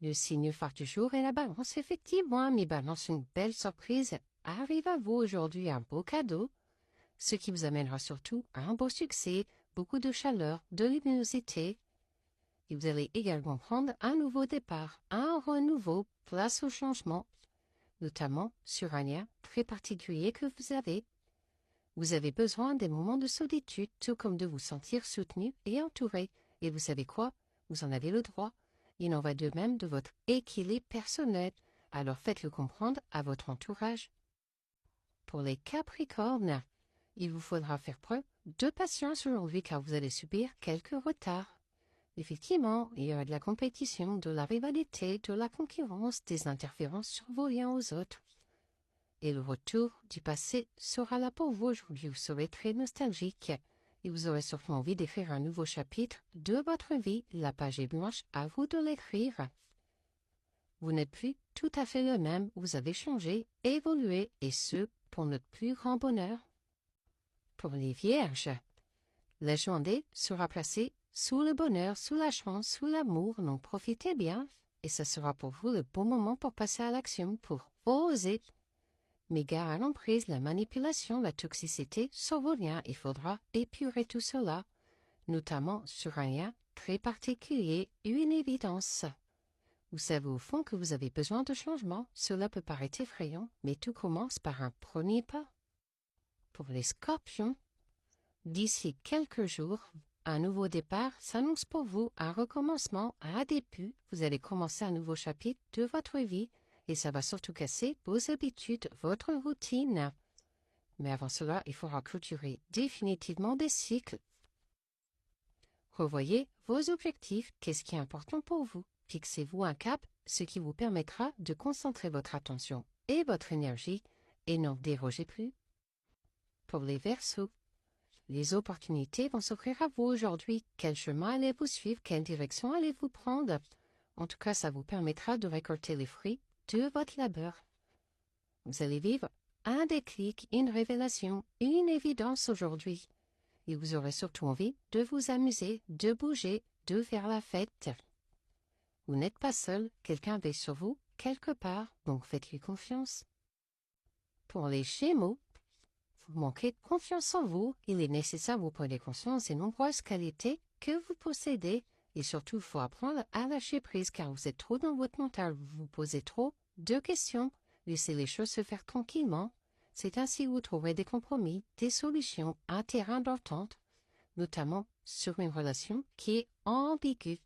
Le signe phare du jour est la balance. Effectivement, mes balances, une belle surprise arrive à vous aujourd'hui, un beau cadeau, ce qui vous amènera surtout à un beau succès, beaucoup de chaleur, de luminosité. Et vous allez également prendre un nouveau départ, un renouveau, place au changement, notamment sur un lien très particulier que vous avez. Vous avez besoin des moments de solitude, tout comme de vous sentir soutenu et entouré. Et vous savez quoi? Vous en avez le droit. Il en va de même de votre équilibre personnel. Alors faites-le comprendre à votre entourage. Pour les Capricornes, il vous faudra faire preuve de patience aujourd'hui car vous allez subir quelques retards. Effectivement, il y aura de la compétition, de la rivalité, de la concurrence, des interférences sur vos liens aux autres. Et le retour du passé sera là pour vous aujourd'hui. Vous serez très nostalgique et vous aurez surtout envie d'écrire un nouveau chapitre de votre vie. La page est blanche, à vous de l'écrire. Vous n'êtes plus tout à fait le même, vous avez changé, évolué, et ce, pour notre plus grand bonheur. Pour les Vierges, la journée sera placée sous le bonheur, sous la chance, sous l'amour, donc profitez bien, et ce sera pour vous le bon moment pour passer à l'action, pour oser. Mais gare à l'emprise, la manipulation, la toxicité sur vos liens, il faudra épurer tout cela, notamment sur un lien très particulier, une évidence. Vous savez au fond que vous avez besoin de changement, cela peut paraître effrayant, mais tout commence par un premier pas. Pour les Scorpions, d'ici quelques jours, un nouveau départ s'annonce pour vous, un recommencement, un début. Vous allez commencer un nouveau chapitre de votre vie et ça va surtout casser vos habitudes, votre routine. Mais avant cela, il faudra clôturer définitivement des cycles. Revoyez vos objectifs, qu'est-ce qui est important pour vous. Fixez-vous un cap, ce qui vous permettra de concentrer votre attention et votre énergie et n'en dérogez plus. Pour les Verseaux, les opportunités vont s'offrir à vous aujourd'hui. Quel chemin allez-vous suivre? Quelle direction allez-vous prendre? En tout cas, ça vous permettra de récolter les fruits de votre labeur. Vous allez vivre un déclic, une révélation, une évidence aujourd'hui. Et vous aurez surtout envie de vous amuser, de bouger, de faire la fête. Vous n'êtes pas seul, quelqu'un veille sur vous, quelque part, donc faites-lui confiance. Pour les Gémeaux, vous manquez de confiance en vous, il est nécessaire que vous preniez conscience des nombreuses qualités que vous possédez. Et surtout, il faut apprendre à lâcher prise car vous êtes trop dans votre mental, vous vous posez trop de questions. Laissez les choses se faire tranquillement. C'est ainsi que vous trouverez des compromis, des solutions, un terrain d'entente, notamment sur une relation qui est ambiguë.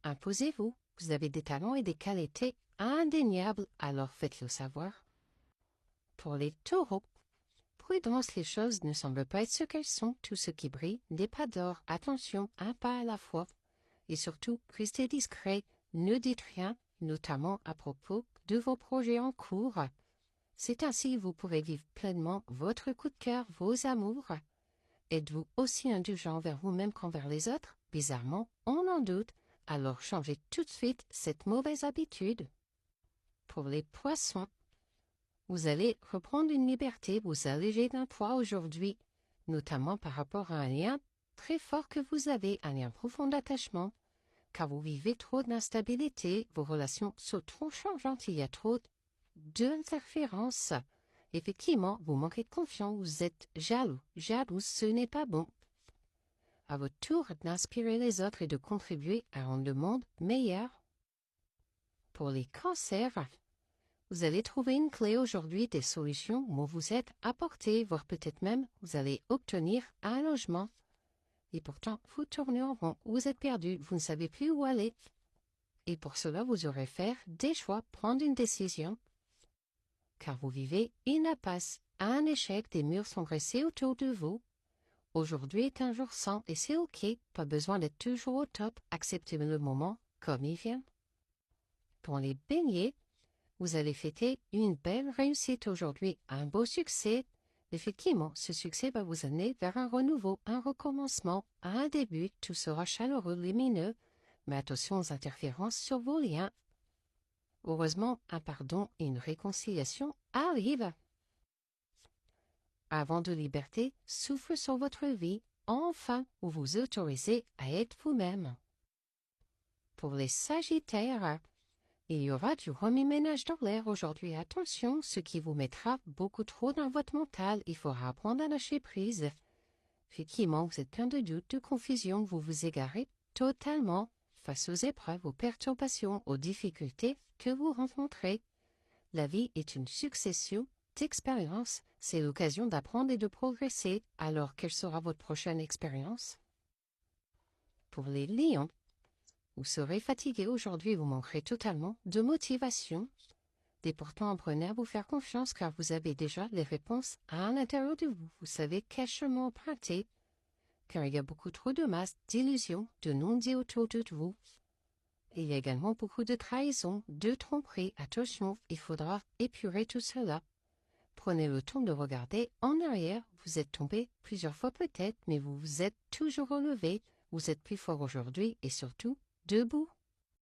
Imposez-vous, vous avez des talents et des qualités indéniables, alors faites-le savoir. Pour les Taureaux, prudence, les choses ne semblent pas être ce qu'elles sont. Tout ce qui brille n'est pas d'or. Attention, un pas à la fois. Et surtout, restez discret. Ne dites rien, notamment à propos de vos projets en cours. C'est ainsi que vous pourrez vivre pleinement votre coup de cœur, vos amours. Êtes-vous aussi indulgent envers vous-même qu'envers les autres? Bizarrement, on en doute. Alors changez tout de suite cette mauvaise habitude. Pour les Poissons, vous allez reprendre une liberté, vous alléger d'un poids aujourd'hui, notamment par rapport à un lien très fort que vous avez, un lien profond d'attachement, car vous vivez trop d'instabilité, vos relations sont trop changeantes, il y a trop d'interférences. Effectivement, vous manquez de confiance, vous êtes jaloux, ce n'est pas bon. À votre tour d'inspirer les autres et de contribuer à rendre le monde meilleur. Pour les Cancers, vous allez trouver une clé aujourd'hui des solutions où vous êtes apporté, voire peut-être même vous allez obtenir un logement. Et pourtant, vous tournez en rond, vous êtes perdu, vous ne savez plus où aller. Et pour cela, vous aurez faire des choix, prendre une décision. Car vous vivez une impasse, un échec, des murs sont dressés autour de vous. Aujourd'hui est un jour sans et c'est ok, pas besoin d'être toujours au top, acceptez le moment comme il vient. Pour les Béliers, vous allez fêter une belle réussite aujourd'hui, un beau succès. Effectivement, ce succès va vous amener vers un renouveau, un recommencement, un début, tout sera chaleureux, lumineux, mais attention aux interférences sur vos liens. Heureusement, un pardon et une réconciliation arrivent. Un vent de liberté souffle sur votre vie, enfin, vous vous autorisez à être vous-même. Pour les Sagittaires, il y aura du remue-ménage dans l'air aujourd'hui. Attention, ce qui vous mettra beaucoup trop dans votre mental. Il faudra apprendre à lâcher prise. Effectivement, vous êtes plein de doutes, de confusion, vous vous égarez totalement face aux épreuves, aux perturbations, aux difficultés que vous rencontrez. La vie est une succession d'expériences. C'est l'occasion d'apprendre et de progresser. Alors, quelle sera votre prochaine expérience? Pour les lions, vous serez fatigué aujourd'hui, vous manquerez totalement de motivation. Et pourtant, apprenez à vous faire confiance car vous avez déjà les réponses à l'intérieur de vous. Vous savez quel chemin emprunter car il y a beaucoup trop de masques, d'illusions, de non-dits autour de vous. Il y a également beaucoup de trahisons, de tromperies. Attention, il faudra épurer tout cela. Prenez le temps de regarder en arrière. Vous êtes tombé plusieurs fois peut-être, mais vous vous êtes toujours relevé. Vous êtes plus fort aujourd'hui et surtout debout.